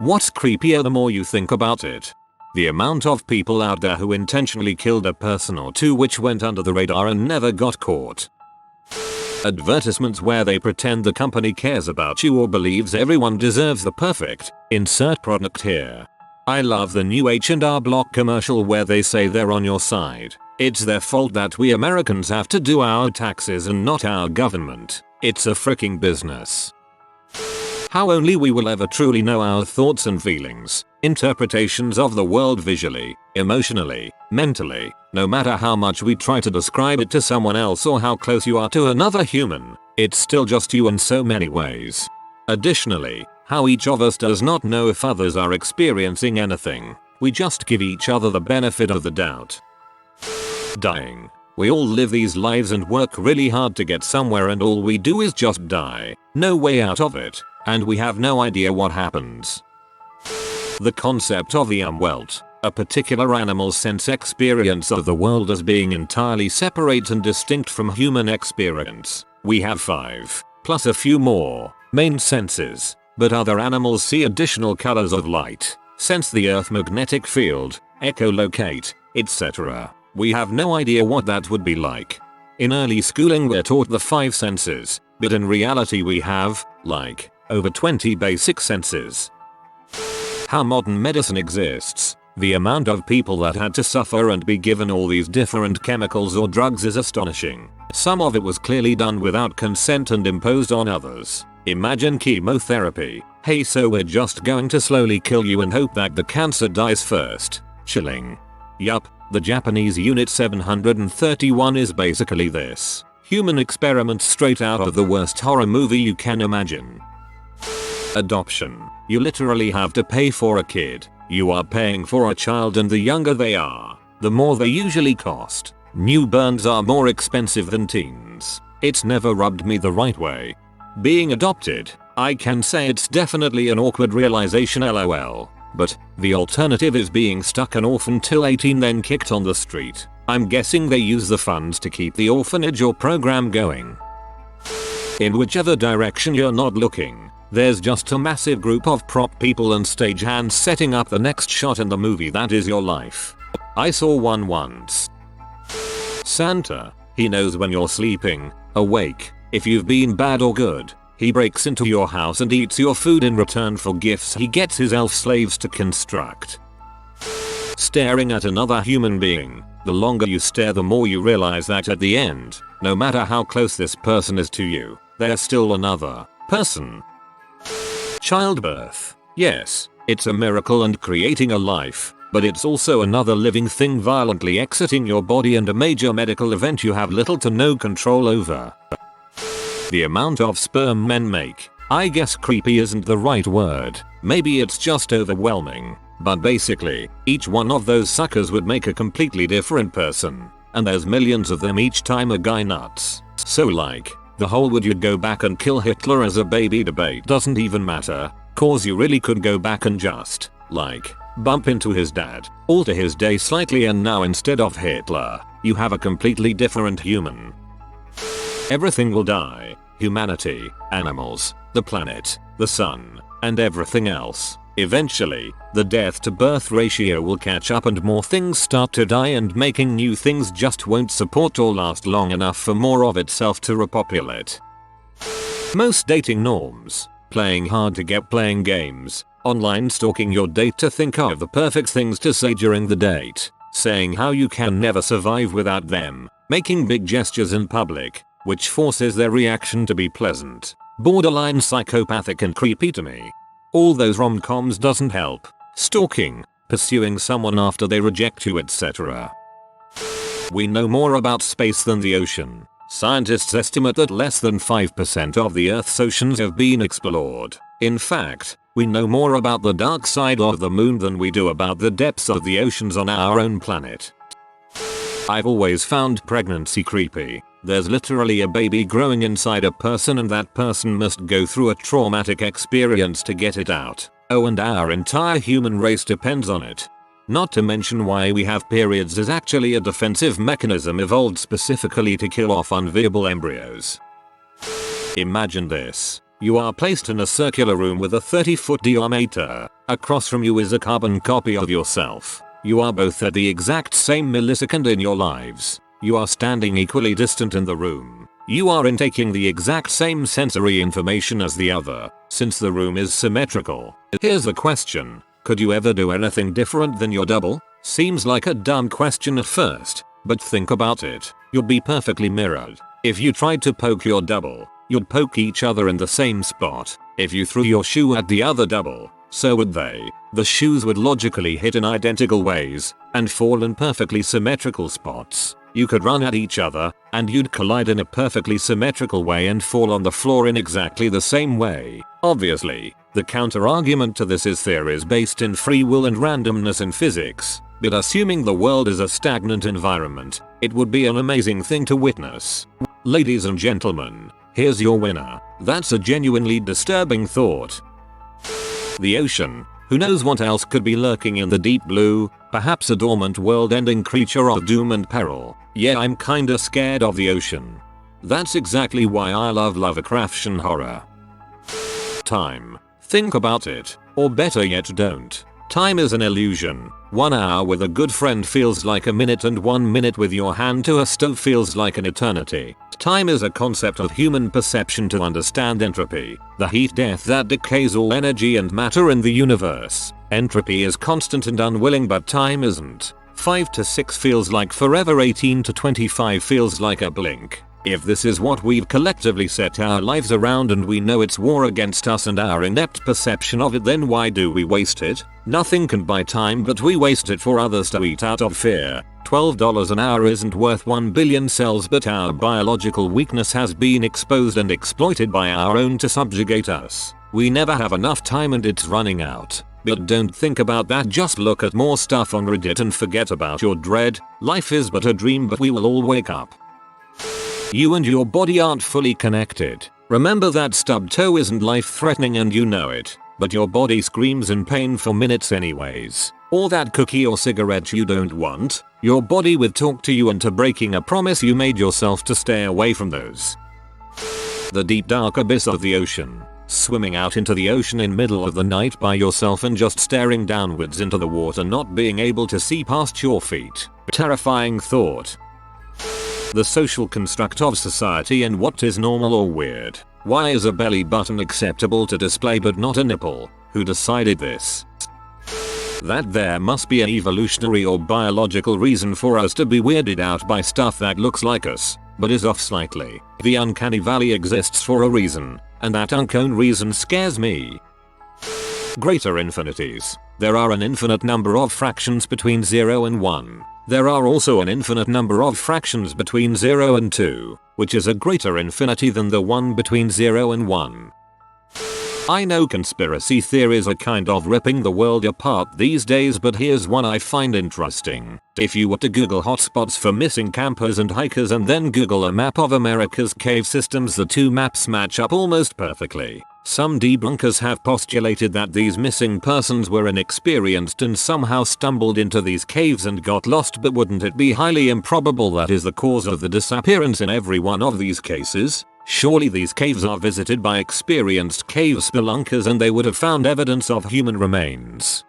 What's creepier the more you think about it? The amount of people out there who intentionally killed a person or two which went under the radar and never got caught. Advertisements where they pretend the company cares about you or believes everyone deserves the perfect, insert product here. I love the new H&R Block commercial where they say they're on your side. It's their fault that we Americans have to do our taxes and not our government. It's a freaking business. How only we will ever truly know our thoughts and feelings, interpretations of the world visually, emotionally, mentally, no matter how much we try to describe it to someone else or how close you are to another human, it's still just you in so many ways. Additionally, how each of us does not know if others are experiencing anything. We just give each other the benefit of the doubt. Dying. We all live these lives and work really hard to get somewhere and all we do is just die. No way out of it. And we have no idea what happens. The concept of the umwelt, a particular animal's sense experience of the world as being entirely separate and distinct from human experience. We have 5, plus a few more, main senses, but other animals see additional colors of light, sense the earth magnetic field, echolocate, etc. We have no idea what that would be like. In early schooling we're taught the 5 senses, but in reality we have, like, over 20 basic senses. How modern medicine exists, the amount of people that had to suffer and be given all these different chemicals or drugs is astonishing. Some of it was clearly done without consent and imposed on others. Imagine chemotherapy. Hey, so we're just going to slowly kill you and hope that the cancer dies first. Chilling. Yup, the Japanese Unit 731 is basically this. Human experiment straight out of the worst horror movie you can imagine. Adoption. You literally have to pay for a kid. You are paying for a child and the younger they are, the more they usually cost. Newborns are more expensive than teens. It's never rubbed me the right way. Being adopted, I can say it's definitely an awkward realization lol. But the alternative is being stuck an orphan till 18 then kicked on the street. I'm guessing they use the funds to keep the orphanage or program going. In whichever direction you're not looking, there's just a massive group of prop people and stagehands setting up the next shot in the movie that is your life. I saw one once. Santa, he knows when you're sleeping, awake, if you've been bad or good. He breaks into your house and eats your food in return for gifts he gets his elf slaves to construct. Staring at another human being. The longer you stare the more you realize that at the end, no matter how close this person is to you, they're still another person. Childbirth. Yes, it's a miracle and creating a life, but it's also another living thing violently exiting your body and a major medical event you have little to no control over. The amount of sperm men make. I guess creepy isn't the right word, maybe it's just overwhelming, but basically, each one of those suckers would make a completely different person, and there's millions of them each time a guy nuts. So like, the whole would you go back and kill Hitler as a baby debate doesn't even matter, cause you really could go back and just, like, bump into his dad, alter his day slightly and now instead of Hitler, you have a completely different human. Everything will die. Humanity, animals, the planet, the sun, and everything else. Eventually, the death to birth ratio will catch up and more things start to die and making new things just won't support or last long enough for more of itself to repopulate. Most dating norms. Playing hard to get, playing games, online stalking your date to think of the perfect things to say during the date, saying how you can never survive without them, making big gestures in public, which forces their reaction to be pleasant, borderline psychopathic and creepy to me. All those rom-coms doesn't help. Stalking, pursuing someone after they reject you, etc. We know more about space than the ocean. Scientists estimate that less than 5% of the Earth's oceans have been explored. In fact, we know more about the dark side of the moon than we do about the depths of the oceans on our own planet. I've always found pregnancy creepy. There's literally a baby growing inside a person and that person must go through a traumatic experience to get it out. Oh, and our entire human race depends on it. Not to mention why we have periods is actually a defensive mechanism evolved specifically to kill off unviable embryos. Imagine this. You are placed in a circular room with a 30-foot diameter, Across from you is a carbon copy of yourself. You are both at the exact same millisecond in your lives. You are standing equally distant in the room. You are intaking the exact same sensory information as the other, since the room is symmetrical. Here's the question. Could you ever do anything different than your double? Seems like a dumb question at first, but think about it. You'd be perfectly mirrored. If you tried to poke your double, you'd poke each other in the same spot. If you threw your shoe at the other double, so would they. The shoes would logically hit in identical ways and fall in perfectly symmetrical spots. You could run at each other and you'd collide in a perfectly symmetrical way and fall on the floor in exactly the same way. Obviously, the counter-argument to this is theories based in free will and randomness in physics, but assuming the world is a stagnant environment, it would be an amazing thing to witness. Ladies and gentlemen, here's your winner. That's a genuinely disturbing thought. The ocean. Who knows what else could be lurking in the deep blue? Perhaps a dormant world-ending creature of doom and peril. Yeah, I'm kinda scared of the ocean. That's exactly why I love Lovecraftian horror. Time. Think about it, or better yet don't. Time is an illusion. 1 hour with a good friend feels like a minute and 1 minute with your hand to a stove feels like an eternity. Time is a concept of human perception to understand entropy, the heat death that decays all energy and matter in the universe. Entropy is constant and unwilling, but time isn't. 5 to 6 feels like forever, 18 to 25 feels like a blink. If this is what we've collectively set our lives around and we know it's war against us and our inept perception of it, then why do we waste it? Nothing can buy time, but we waste it for others to eat out of fear. $12 an hour isn't worth 1 billion cells, but our biological weakness has been exposed and exploited by our own to subjugate us. We never have enough time and it's running out. But don't think about that, just look at more stuff on Reddit and forget about your dread. Life is but a dream, but we will all wake up. You and your body aren't fully connected. Remember that stubbed toe isn't life-threatening and you know it, but your body screams in pain for minutes anyways. Or that cookie or cigarette you don't want, your body would talk to you into breaking a promise you made yourself to stay away from those. The deep dark abyss of the ocean. Swimming out into the ocean in middle of the night by yourself and just staring downwards into the water, not being able to see past your feet. Terrifying thought. The social construct of society and what is normal or weird. Why is a belly button acceptable to display but not a nipple? Who decided this? That there must be an evolutionary or biological reason for us to be weirded out by stuff that looks like us, but is off slightly. The uncanny valley exists for a reason, and that unknown reason scares me. Greater infinities. There are an infinite number of fractions between 0 and 1. There are also an infinite number of fractions between 0 and 2, which is a greater infinity than the one between 0 and 1. I know conspiracy theories are kind of ripping the world apart these days, but here's one I find interesting. If you were to Google hotspots for missing campers and hikers and then Google a map of America's cave systems, the two maps match up almost perfectly. Some debunkers have postulated that these missing persons were inexperienced and somehow stumbled into these caves and got lost, but wouldn't it be highly improbable that is the cause of the disappearance in every one of these cases? Surely these caves are visited by experienced cave spelunkers and they would have found evidence of human remains.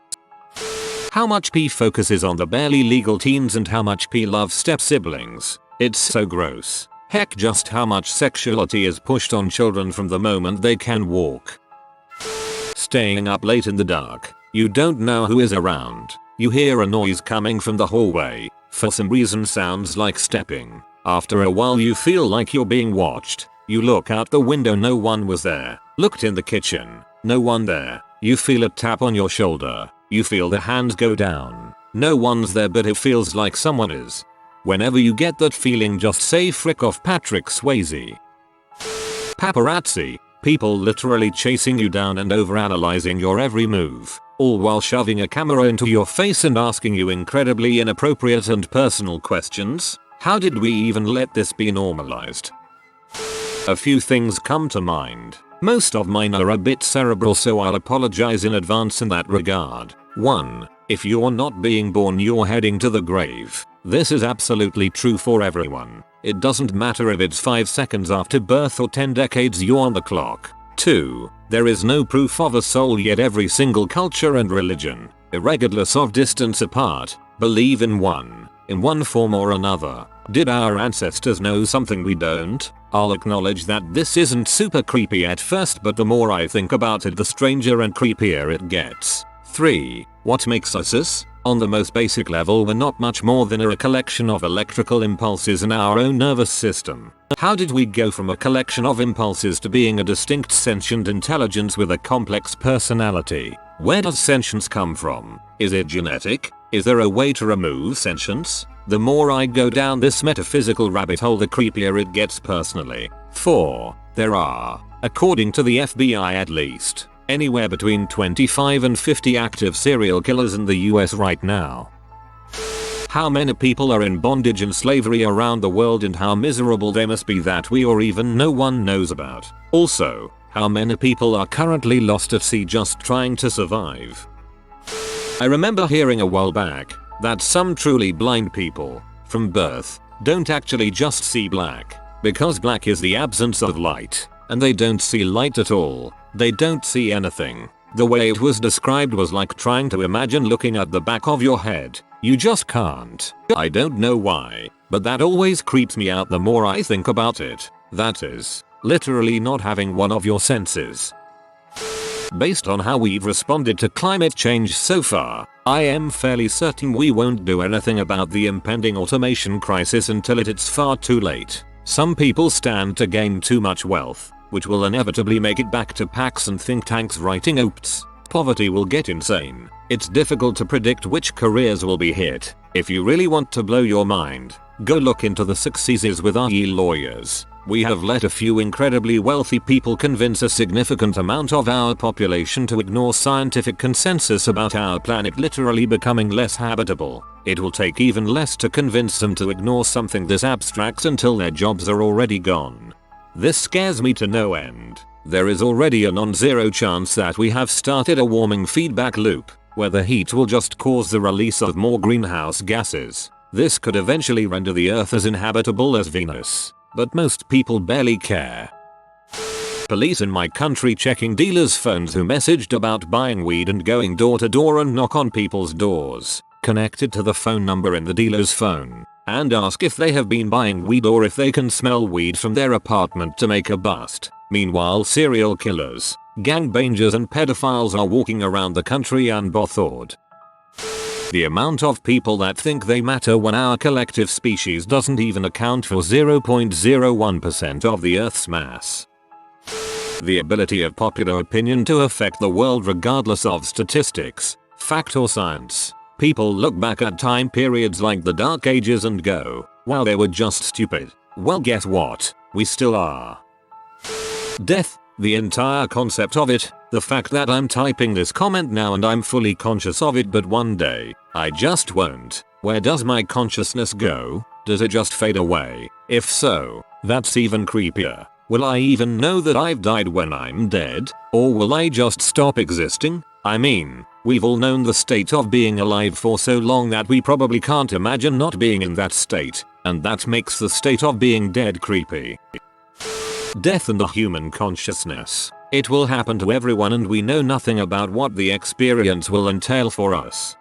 How much P focuses on the barely legal teens and how much P loves step-siblings. It's so gross. Heck, just how much sexuality is pushed on children from the moment they can walk. Staying up late in the dark. You don't know who is around. You hear a noise coming from the hallway. For some reason sounds like stepping. After a while you feel like you're being watched. You look out the window, no one was there. Looked in the kitchen. No one there. You feel a tap on your shoulder. You feel the hands go down. No one's there, but it feels like someone is. Whenever you get that feeling, just say frick off Patrick Swayze. Paparazzi. People literally chasing you down and overanalyzing your every move, all while shoving a camera into your face and asking you incredibly inappropriate and personal questions. How did we even let this be normalized? A few things come to mind. Most of mine are a bit cerebral, so I'll apologize in advance in that regard. 1. If you're not being born, you're heading to the grave. This is absolutely true for everyone. It doesn't matter if it's 5 seconds after birth or 10 decades, you're on the clock. 2. There is no proof of a soul, yet every single culture and religion, regardless of distance apart, believe in one form or another. Did our ancestors know something we don't? I'll acknowledge that this isn't super creepy at first, but the more I think about it, the stranger and creepier it gets. 3. What makes us us? On the most basic level, we're not much more than a collection of electrical impulses in our own nervous system. How did we go from a collection of impulses to being a distinct sentient intelligence with a complex personality? Where does sentience come from? Is it genetic? Is there a way to remove sentience? The more I go down this metaphysical rabbit hole, the creepier it gets personally. 4. There are, according to the FBI at least, anywhere between 25 and 50 active serial killers in the US right now. How many people are in bondage and slavery around the world, and how miserable they must be that we or even no one knows about. Also, how many people are currently lost at sea just trying to survive. I remember hearing a while back that some truly blind people, from birth, don't actually just see black, because black is the absence of light, and they don't see light at all. They don't see anything. The way it was described was like trying to imagine looking at the back of your head. You just can't. I don't know why, but that always creeps me out the more I think about it. That is, literally not having one of your senses. Based on how we've responded to climate change so far, I am fairly certain we won't do anything about the impending automation crisis until it's far too late. Some people stand to gain too much wealth, which will inevitably make it back to PACs and think tanks writing oops. Poverty will get insane. It's difficult to predict which careers will be hit. If you really want to blow your mind, go look into the successes with IE lawyers. We have let a few incredibly wealthy people convince a significant amount of our population to ignore scientific consensus about our planet literally becoming less habitable. It will take even less to convince them to ignore something this abstract until their jobs are already gone. This scares me to no end. There is already a non-zero chance that we have started a warming feedback loop, where the heat will just cause the release of more greenhouse gases. This could eventually render the Earth as inhabitable as Venus. But most people barely care. Police in my country checking dealers' phones who messaged about buying weed and going door to door and knock on people's doors, connected to the phone number in the dealer's phone, and ask if they have been buying weed or if they can smell weed from their apartment to make a bust. Meanwhile, serial killers, gangbangers and pedophiles are walking around the country unbothered. The amount of people that think they matter when our collective species doesn't even account for 0.01% of the Earth's mass. The ability of popular opinion to affect the world regardless of statistics, fact or science. People look back at time periods like the Dark Ages and go, wow, they were just stupid. Well, guess what? We still are. Death. The entire concept of it, the fact that I'm typing this comment now and I'm fully conscious of it, but one day, I just won't. Where does my consciousness go? Does it just fade away? If so, that's even creepier. Will I even know that I've died when I'm dead? Or will I just stop existing? I mean, we've all known the state of being alive for so long that we probably can't imagine not being in that state, and that makes the state of being dead creepy. Death and the human consciousness. It will happen to everyone and we know nothing about what the experience will entail for us.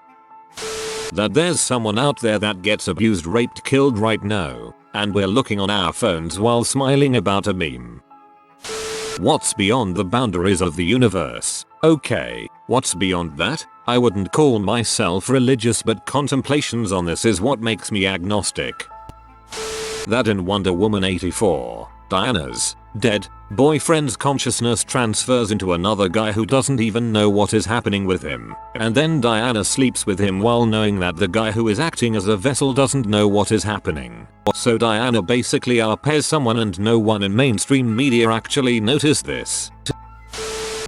That there's someone out there that gets abused, raped, killed right now, and we're looking on our phones while smiling about a meme. What's beyond the boundaries of the universe? Okay, what's beyond that? I wouldn't call myself religious, but contemplations on this is what makes me agnostic. That in Wonder Woman 84, Diana's dead boyfriend's consciousness transfers into another guy who doesn't even know what is happening with him, and then Diana sleeps with him while knowing that the guy who is acting as a vessel doesn't know what is happening. So Diana basically RPs someone and no one in mainstream media actually noticed this.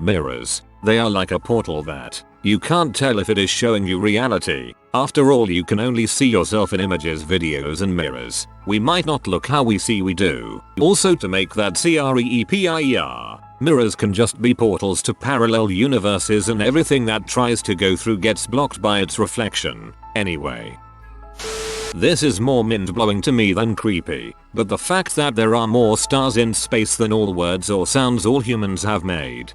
Mirrors. They are like a portal that you can't tell if it is showing you reality. After all, you can only see yourself in images, videos and mirrors. We might not look how we see we do. Also, to make that creepier, mirrors can just be portals to parallel universes and everything that tries to go through gets blocked by its reflection. Anyway. This is more mind-blowing to me than creepy, but the fact that there are more stars in space than all words or sounds all humans have made.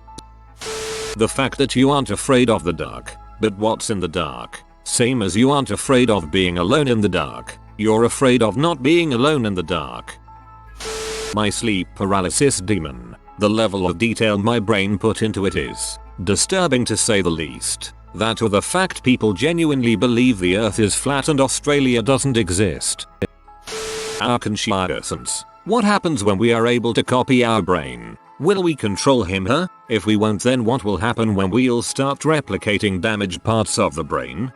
The fact that you aren't afraid of the dark, but what's in the dark? Same as you aren't afraid of being alone in the dark, you're afraid of not being alone in the dark. My sleep paralysis demon. The level of detail my brain put into it is disturbing to say the least. That or the fact people genuinely believe the earth is flat and Australia doesn't exist. Our consciousness. What happens when we are able to copy our brain? Will we control him/her? If we won't, then what will happen when we'll start replicating damaged parts of the brain?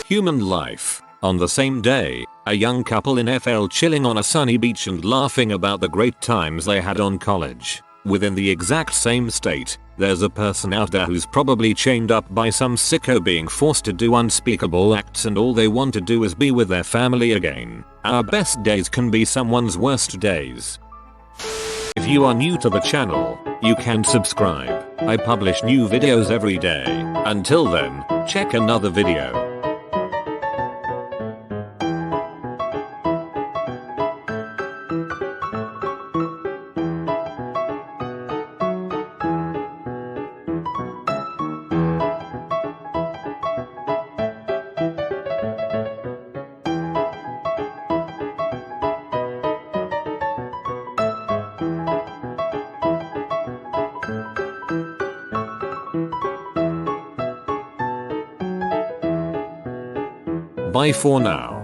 Human life. On the same day, a young couple in FL chilling on a sunny beach and laughing about the great times they had on college. Within the exact same state, there's a person out there who's probably chained up by some sicko being forced to do unspeakable acts, and all they want to do is be with their family again. Our best days can be someone's worst days. If you are new to the channel, you can subscribe. I publish new videos every day. Until then, check another video. Bye for now.